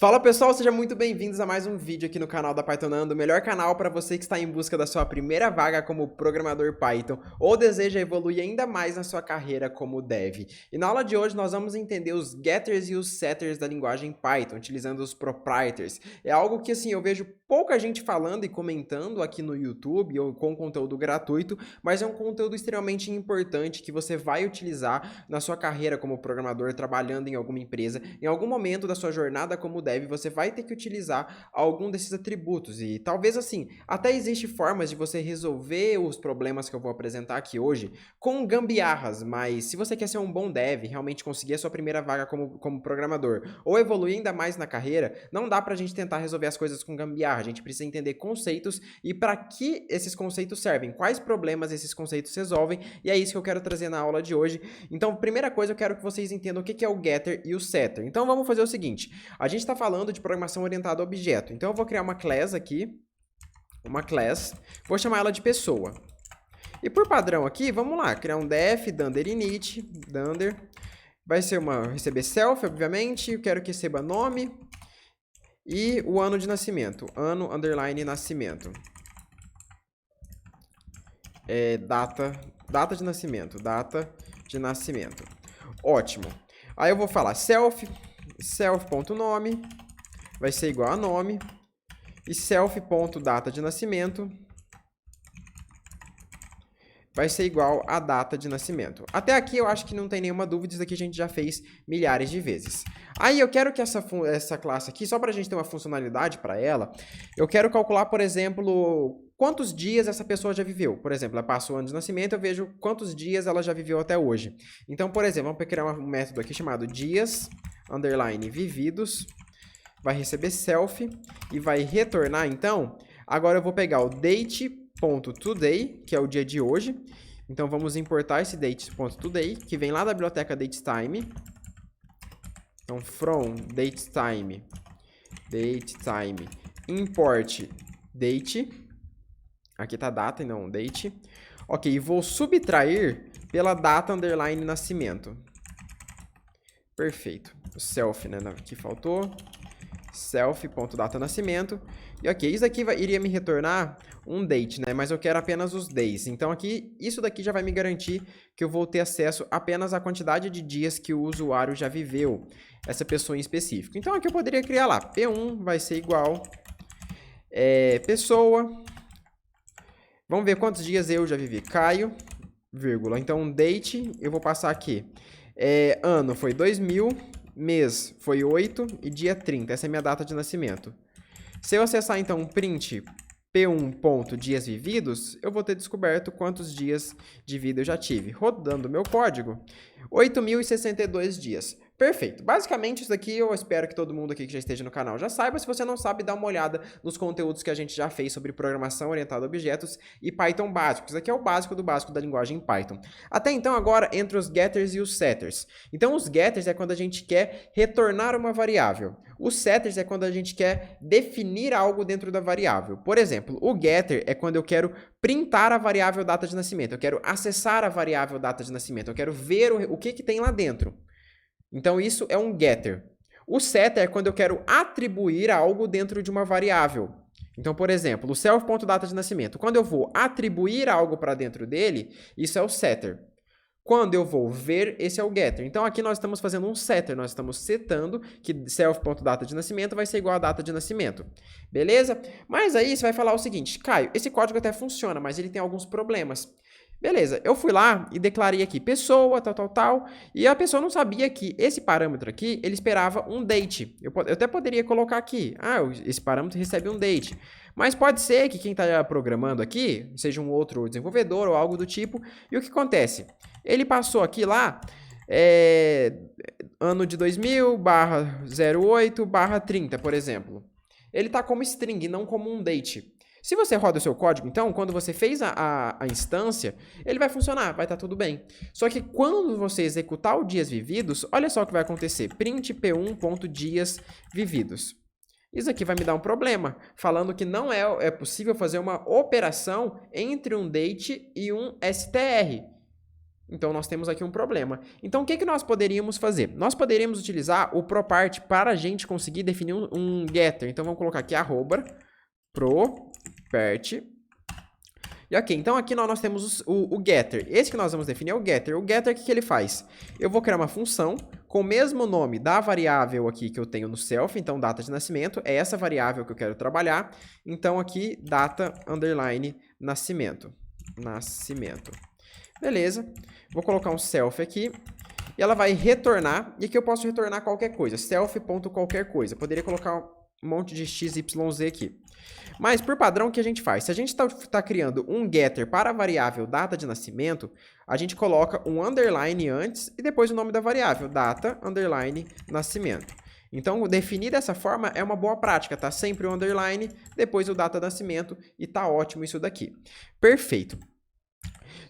Fala pessoal, sejam muito bem-vindos a mais um vídeo aqui no canal da Pythonando, o melhor canal para você que está em busca da sua primeira vaga como programador Python ou deseja evoluir ainda mais na sua carreira como dev. E na aula de hoje nós vamos entender os getters e os setters da linguagem Python, utilizando os proprietors. É algo que assim eu vejo pouca gente falando e comentando aqui no YouTube ou com conteúdo gratuito, mas é um conteúdo extremamente importante que você vai utilizar na sua carreira como programador, trabalhando em alguma empresa, em algum momento da sua jornada como dev, você vai ter que utilizar algum desses atributos. E talvez assim, até existe formas de você resolver os problemas que eu vou apresentar aqui hoje com gambiarras, mas se você quer ser um bom dev, realmente conseguir a sua primeira vaga como programador, ou evoluir ainda mais na carreira, não dá pra gente tentar resolver as coisas com gambiarra. A gente precisa entender conceitos e para que esses conceitos servem, quais problemas esses conceitos resolvem, e é isso que eu quero trazer na aula de hoje. Então, primeira coisa, eu quero que vocês entendam o que é o getter e o setter. Então, vamos fazer o seguinte, a gente está falando de programação orientada a objeto, então eu vou criar uma class aqui, vou chamar ela de pessoa. E por padrão aqui, vamos lá, criar um def, dunder init, dunder, vai ser receber self, obviamente, eu quero que receba nome e o ano de nascimento, ano, underline, nascimento. Data de nascimento. Ótimo. Aí eu vou falar self.nome, vai ser igual a nome, e self.data de nascimento vai ser igual a data de nascimento. Até aqui eu acho que não tem nenhuma dúvida, isso aqui a gente já fez milhares de vezes. Aí eu quero que essa classe aqui, só para a gente ter uma funcionalidade para ela, eu quero calcular, por exemplo, quantos dias essa pessoa já viveu. Por exemplo, ela passa o ano de nascimento, eu vejo quantos dias ela já viveu até hoje. Então, por exemplo, vamos criar um método aqui chamado dias, underline, vividos, vai receber self e vai retornar, então, agora eu vou pegar o date.today, que é o dia de hoje. Então, vamos importar esse date.today, que vem lá da biblioteca datetime. Então, from datetime, import date. Aqui está data e não date. Ok, e vou subtrair pela data underline nascimento. Perfeito. O self, né? Aqui faltou. Self.data-nascimento. E ok, isso aqui iria me retornar um date, né? Mas eu quero apenas os days. Então aqui, isso daqui já vai me garantir que eu vou ter acesso apenas à quantidade de dias que o usuário já viveu, essa pessoa em específico. Então aqui eu poderia criar lá, P1 vai ser igual pessoa. Vamos ver quantos dias eu já vivi. Caio, vírgula. Então date, eu vou passar aqui. Ano foi 2000. Mês foi 8 e dia 30. Essa é a minha data de nascimento. Se eu acessar, então, print p1.dias vividos, eu vou ter descoberto quantos dias de vida eu já tive. Rodando meu código, 8.062 dias. Perfeito. Basicamente, isso daqui eu espero que todo mundo aqui que já esteja no canal já saiba. Se você não sabe, dá uma olhada nos conteúdos que a gente já fez sobre programação orientada a objetos e Python básico. Isso aqui é o básico do básico da linguagem Python. Até então, agora, entre os getters e os setters. Então, os getters é quando a gente quer retornar uma variável. Os setters é quando a gente quer definir algo dentro da variável. Por exemplo, o getter é quando eu quero printar a variável data de nascimento. Eu quero acessar a variável data de nascimento. Eu quero ver o que tem lá dentro. Então, isso é um getter. O setter é quando eu quero atribuir algo dentro de uma variável. Então, por exemplo, o self.data de nascimento. Quando eu vou atribuir algo para dentro dele, isso é o setter. Quando eu vou ver, esse é o getter. Então, aqui nós estamos fazendo um setter. Nós estamos setando que self.data de nascimento vai ser igual a data de nascimento. Beleza? Mas aí você vai falar o seguinte, Caio, esse código até funciona, mas ele tem alguns problemas. Beleza, eu fui lá e declarei aqui pessoa, tal, e a pessoa não sabia que esse parâmetro aqui, ele esperava um date. Eu até poderia colocar aqui, esse parâmetro recebe um date. Mas pode ser que quem está programando aqui seja um outro desenvolvedor ou algo do tipo. E o que acontece? Ele passou aqui lá, ano de 2000, /08, /30, por exemplo. Ele está como string, não como um date. Se você roda o seu código, então, quando você fez a instância, ele vai funcionar, vai estar tudo bem. Só que quando você executar o dias vividos, olha só o que vai acontecer. Print p1.dias vividos. Isso aqui vai me dar um problema, falando que não é possível fazer uma operação entre um date e um str. Então, nós temos aqui um problema. Então, o que nós poderíamos fazer? Nós poderíamos utilizar o property para a gente conseguir definir um getter. Então, vamos colocar aqui arroba property. E ok, então aqui nós temos o getter. Esse que nós vamos definir é o getter. O getter, o que ele faz? Eu vou criar uma função com o mesmo nome da variável aqui que eu tenho no self. Então, data de nascimento é essa variável que eu quero trabalhar. Então, aqui, data, underline, nascimento. Beleza. Vou colocar um self aqui. E ela vai retornar. E aqui eu posso retornar qualquer coisa. Self.qualquer coisa. Poderia colocar um monte de XYZ aqui. Mas, por padrão, o que a gente faz? Se a gente está criando um getter para a variável data de nascimento, a gente coloca um underline antes e depois o nome da variável, data, underline, nascimento. Então, definir dessa forma é uma boa prática, tá? Sempre o underline, depois o data de nascimento e tá ótimo isso daqui. Perfeito.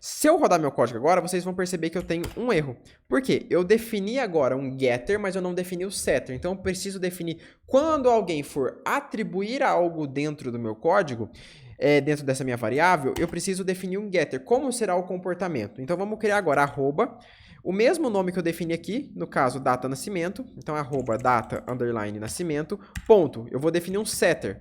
Se eu rodar meu código agora, vocês vão perceber que eu tenho um erro. Por quê? Eu defini agora um getter, mas eu não defini o setter. Então, eu preciso definir quando alguém for atribuir algo dentro do meu código, dentro dessa minha variável, eu preciso definir um getter. Como será o comportamento? Então, vamos criar agora arroba, o mesmo nome que eu defini aqui, no caso, data nascimento. Então, arroba data, underline, nascimento, ponto. Eu vou definir um setter.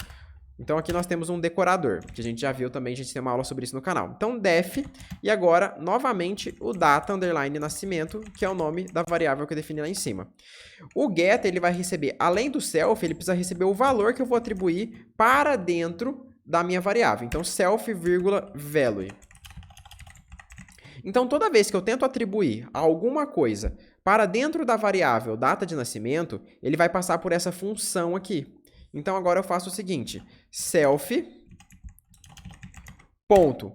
Então, aqui nós temos um decorador, que a gente já viu também, a gente tem uma aula sobre isso no canal. Então, def, e agora, novamente, o data, underline, nascimento, que é o nome da variável que eu defini lá em cima. O get, ele vai receber, além do self, ele precisa receber o valor que eu vou atribuir para dentro da minha variável. Então, self, value. Então, toda vez que eu tento atribuir alguma coisa para dentro da variável data de nascimento, ele vai passar por essa função aqui. Então, agora eu faço o seguinte, self, ponto.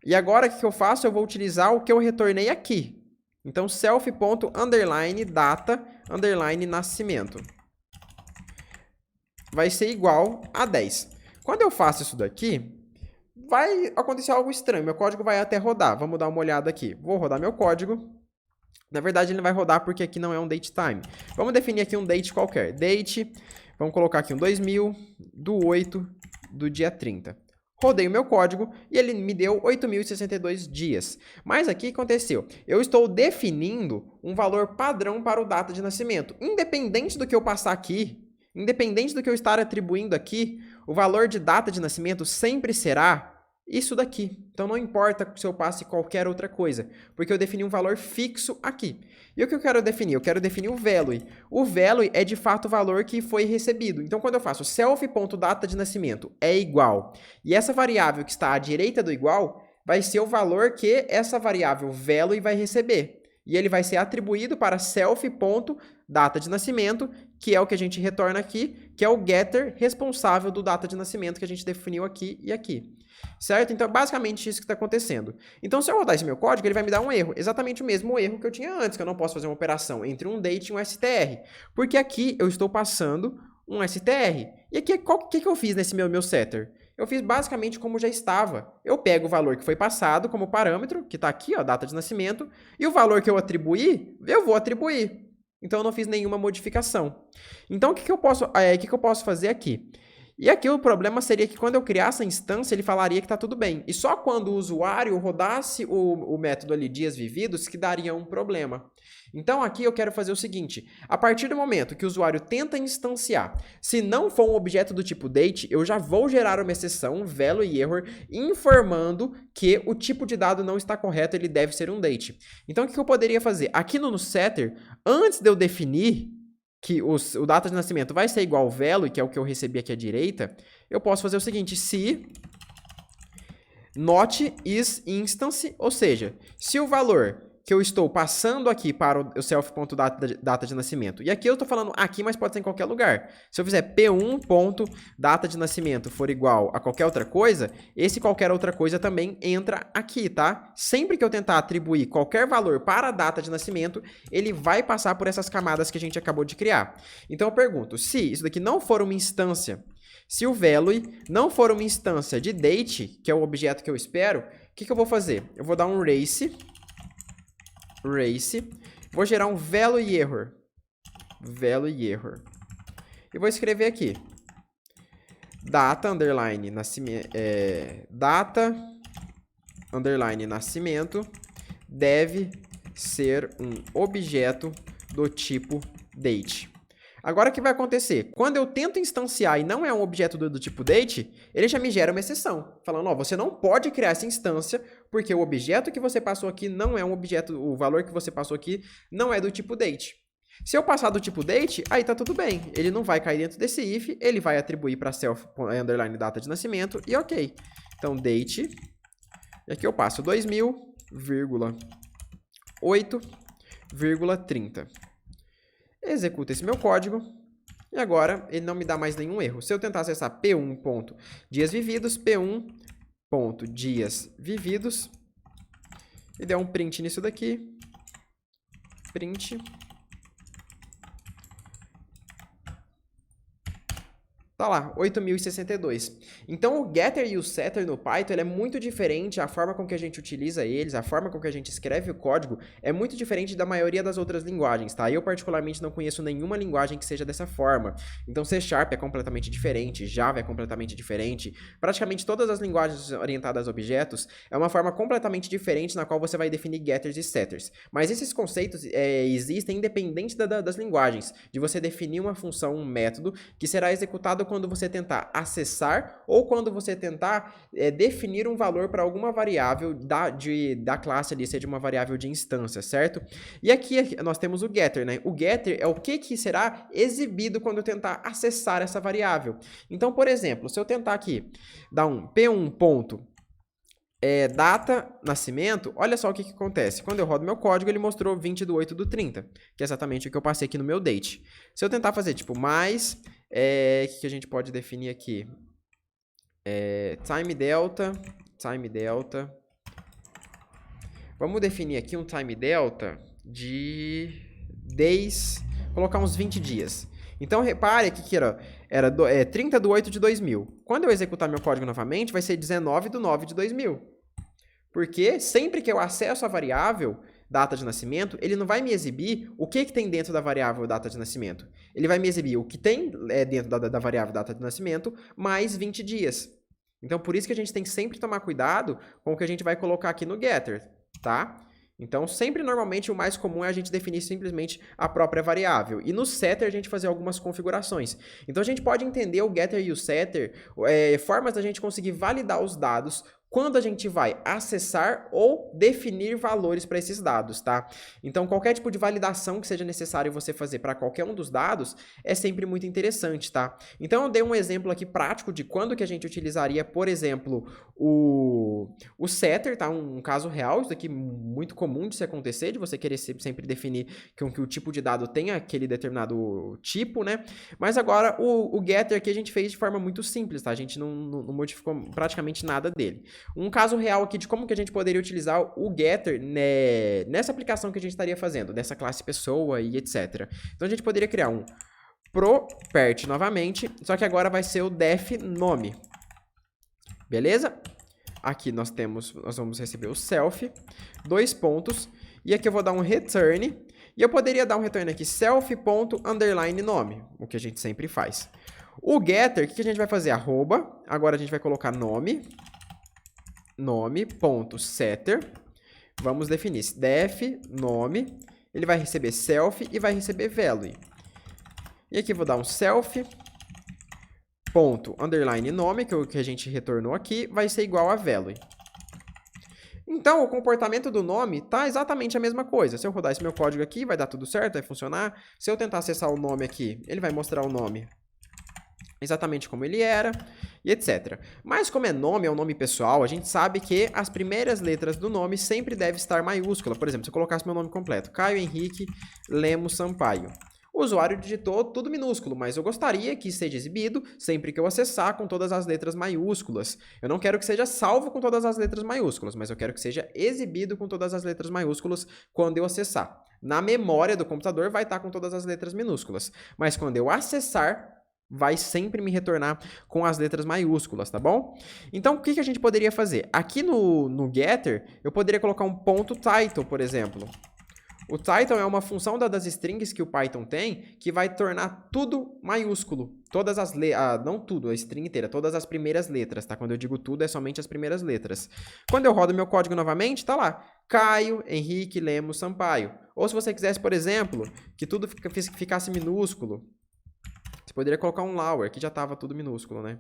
E agora, o que eu faço? Eu vou utilizar o que eu retornei aqui. Então, self, ponto, underline, data, underline, nascimento. Vai ser igual a 10. Quando eu faço isso daqui, vai acontecer algo estranho. Meu código vai até rodar. Vamos dar uma olhada aqui. Vou rodar meu código. Na verdade, ele não vai rodar porque aqui não é um datetime. Vamos definir aqui um date qualquer. Date... Vamos colocar aqui um 2000 do 8 do dia 30. Rodei o meu código e ele me deu 8.062 dias. Mas aqui aconteceu, eu estou definindo um valor padrão para o data de nascimento. Independente do que eu passar aqui, independente do que eu estar atribuindo aqui, o valor de data de nascimento sempre será isso daqui. Então, não importa se eu passe qualquer outra coisa, porque eu defini um valor fixo aqui. E o que eu quero definir? Eu quero definir o value. O value é, de fato, o valor que foi recebido. Então, quando eu faço self.data de nascimento é igual, e essa variável que está à direita do igual vai ser o valor que essa variável value vai receber. E ele vai ser atribuído para self.data de nascimento, que é o que a gente retorna aqui, que é o getter responsável do data de nascimento que a gente definiu aqui e aqui. Certo? Então, basicamente isso que está acontecendo. Então, se eu rodar esse meu código, ele vai me dar um erro. Exatamente o mesmo erro que eu tinha antes, que eu não posso fazer uma operação entre um date e um str. Porque aqui eu estou passando um str. E aqui, o que eu fiz nesse meu setter? Eu fiz basicamente como já estava. Eu pego o valor que foi passado como parâmetro, que está aqui, ó, data de nascimento, e o valor que eu atribuí, eu vou atribuir. Então, eu não fiz nenhuma modificação. Então, o que eu posso fazer aqui? E aqui o problema seria que quando eu criasse a instância, ele falaria que está tudo bem. E só quando o usuário rodasse o método ali dias vividos que daria um problema. Então aqui eu quero fazer o seguinte, a partir do momento que o usuário tenta instanciar, se não for um objeto do tipo date, eu já vou gerar uma exceção, value error, informando que o tipo de dado não está correto, ele deve ser um date. Então o que eu poderia fazer? Aqui no setter, antes de eu definir que o data de nascimento vai ser igual ao value, que é o que eu recebi aqui à direita, eu posso fazer o seguinte, se not is instance, ou seja, se o valor que eu estou passando aqui para o self.data de nascimento, e aqui eu estou falando aqui, mas pode ser em qualquer lugar. Se eu fizer p1.data de nascimento for igual a qualquer outra coisa, esse qualquer outra coisa também entra aqui, tá? Sempre que eu tentar atribuir qualquer valor para a data de nascimento, ele vai passar por essas camadas que a gente acabou de criar. Então eu pergunto, se isso daqui não for uma instância, se o value não for uma instância de date, que é o objeto que eu espero, o que eu vou fazer? Eu vou dar um race, vou gerar um value error, e vou escrever aqui, data, underline, nascimento, deve ser um objeto do tipo date. Agora, o que vai acontecer? Quando eu tento instanciar e não é um objeto do tipo date, ele já me gera uma exceção, falando, ó, você não pode criar essa instância porque o objeto que você passou aqui não é um objeto, o valor que você passou aqui não é do tipo date. Se eu passar do tipo date, aí tá tudo bem. Ele não vai cair dentro desse if, ele vai atribuir para self underline data de nascimento e ok. Então, date, e aqui eu passo 2000,8,30. Executa esse meu código e agora ele não me dá mais nenhum erro. Se eu tentar acessar p1.diasvividos, p1.diasvividos e der um print nisso daqui, print, tá lá, 8.062. Então, o getter e o setter no Python ele é muito diferente, a forma com que a gente utiliza eles, a forma com que a gente escreve o código é muito diferente da maioria das outras linguagens, tá? Eu, particularmente, não conheço nenhuma linguagem que seja dessa forma. Então, C# é completamente diferente, Java é completamente diferente. Praticamente todas as linguagens orientadas a objetos é uma forma completamente diferente na qual você vai definir getters e setters. Mas esses conceitos existem independente das linguagens, de você definir uma função, um método, que será executado quando você tentar acessar ou quando você tentar definir um valor para alguma variável da classe ali, seja uma variável de instância, certo? E aqui nós temos o getter, né? O getter é o que será exibido quando eu tentar acessar essa variável. Então, por exemplo, se eu tentar aqui dar um p1. Data, nascimento, olha só o que acontece. Quando eu rodo meu código, ele mostrou 20/8/30, que é exatamente o que eu passei aqui no meu date. Se eu tentar fazer, tipo, mais, o que a gente pode definir aqui? Time delta. Vamos definir aqui um time delta de days, colocar uns 20 dias. Então, repare aqui que era 30/8/2000. Quando eu executar meu código novamente, vai ser 19/9/2000. Porque sempre que eu acesso a variável data de nascimento, ele não vai me exibir o que tem dentro da variável data de nascimento. Ele vai me exibir o que tem dentro da variável data de nascimento mais 20 dias. Então, por isso que a gente tem que sempre tomar cuidado com o que a gente vai colocar aqui no getter, tá? Então, sempre, normalmente, o mais comum é a gente definir simplesmente a própria variável. E no setter, a gente fazer algumas configurações. Então, a gente pode entender o getter e o setter, formas da gente conseguir validar os dados quando a gente vai acessar ou definir valores para esses dados, tá? Então, qualquer tipo de validação que seja necessário você fazer para qualquer um dos dados é sempre muito interessante, tá? Então, eu dei um exemplo aqui prático de quando que a gente utilizaria, por exemplo, o setter, tá? Um caso real, isso aqui muito comum de se acontecer, de você querer sempre definir que o tipo de dado tenha aquele determinado tipo, né? Mas agora, o getter aqui a gente fez de forma muito simples, tá? A gente não modificou praticamente nada dele. Um caso real aqui de como que a gente poderia utilizar o getter nessa aplicação que a gente estaria fazendo, dessa classe pessoa e etc. Então, a gente poderia criar um property novamente, só que agora vai ser o def nome. Beleza? Aqui nós vamos receber o self, 2 pontos, e aqui eu vou dar um return, e eu poderia dar um return aqui, self.underline nome, o que a gente sempre faz. O getter, o que a gente vai fazer? Arroba, agora a gente vai colocar nome.setter, vamos definir def nome, ele vai receber self e vai receber value. E aqui eu vou dar um self.underline nome, que é o que a gente retornou aqui, vai ser igual a value. Então, o comportamento do nome tá exatamente a mesma coisa. Se eu rodar esse meu código aqui, vai dar tudo certo, vai funcionar. Se eu tentar acessar o nome aqui, ele vai mostrar o nome exatamente como ele era, e etc. Mas como é um nome pessoal, a gente sabe que as primeiras letras do nome sempre devem estar maiúscula. Por exemplo, se eu colocasse meu nome completo, Caio Henrique Lemos Sampaio. O usuário digitou tudo minúsculo, mas eu gostaria que seja exibido sempre que eu acessar com todas as letras maiúsculas. Eu não quero que seja salvo com todas as letras maiúsculas, mas eu quero que seja exibido com todas as letras maiúsculas quando eu acessar. Na memória do computador vai estar com todas as letras minúsculas, mas quando eu acessar, vai sempre me retornar com as letras maiúsculas, tá bom? Então, o que a gente poderia fazer? Aqui no getter, eu poderia colocar um ponto title, por exemplo. O title é uma função das strings que o Python tem que vai tornar tudo maiúsculo. Todas as letras, não tudo, a string inteira, todas as primeiras letras, tá? Quando eu digo tudo, é somente as primeiras letras. Quando eu rodo meu código novamente, tá lá. Caio, Henrique, Lemos, Sampaio. Ou se você quisesse, por exemplo, que tudo ficasse minúsculo, você poderia colocar um lower, que já estava tudo minúsculo, né?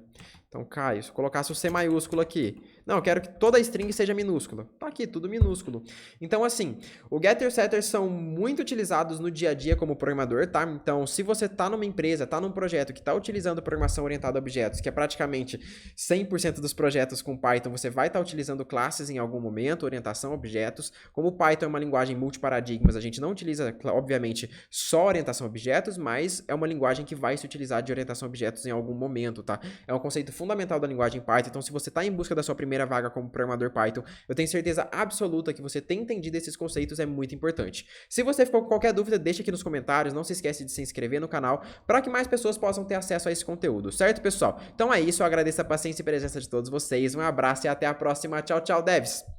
Então, Caio, se eu colocasse o C maiúsculo aqui. Não, eu quero que toda a string seja minúscula. Tá aqui, tudo minúsculo. Então, assim, o getter e o setter são muito utilizados no dia a dia como programador, tá? Então, se você tá numa empresa, tá num projeto que tá utilizando programação orientada a objetos, que é praticamente 100% dos projetos com Python, você vai estar utilizando classes em algum momento, orientação a objetos. Como o Python é uma linguagem multiparadigmas, a gente não utiliza, obviamente, só orientação a objetos, mas é uma linguagem que vai se utilizar de orientação a objetos em algum momento, tá? É um conceito fundamental da linguagem Python, então se você está em busca da sua primeira vaga como programador Python, eu tenho certeza absoluta que você ter entendido esses conceitos é muito importante. Se você ficou com qualquer dúvida, deixa aqui nos comentários, não se esquece de se inscrever no canal, para que mais pessoas possam ter acesso a esse conteúdo, certo, pessoal? Então é isso, eu agradeço a paciência e presença de todos vocês, um abraço e até a próxima, tchau, tchau, devs!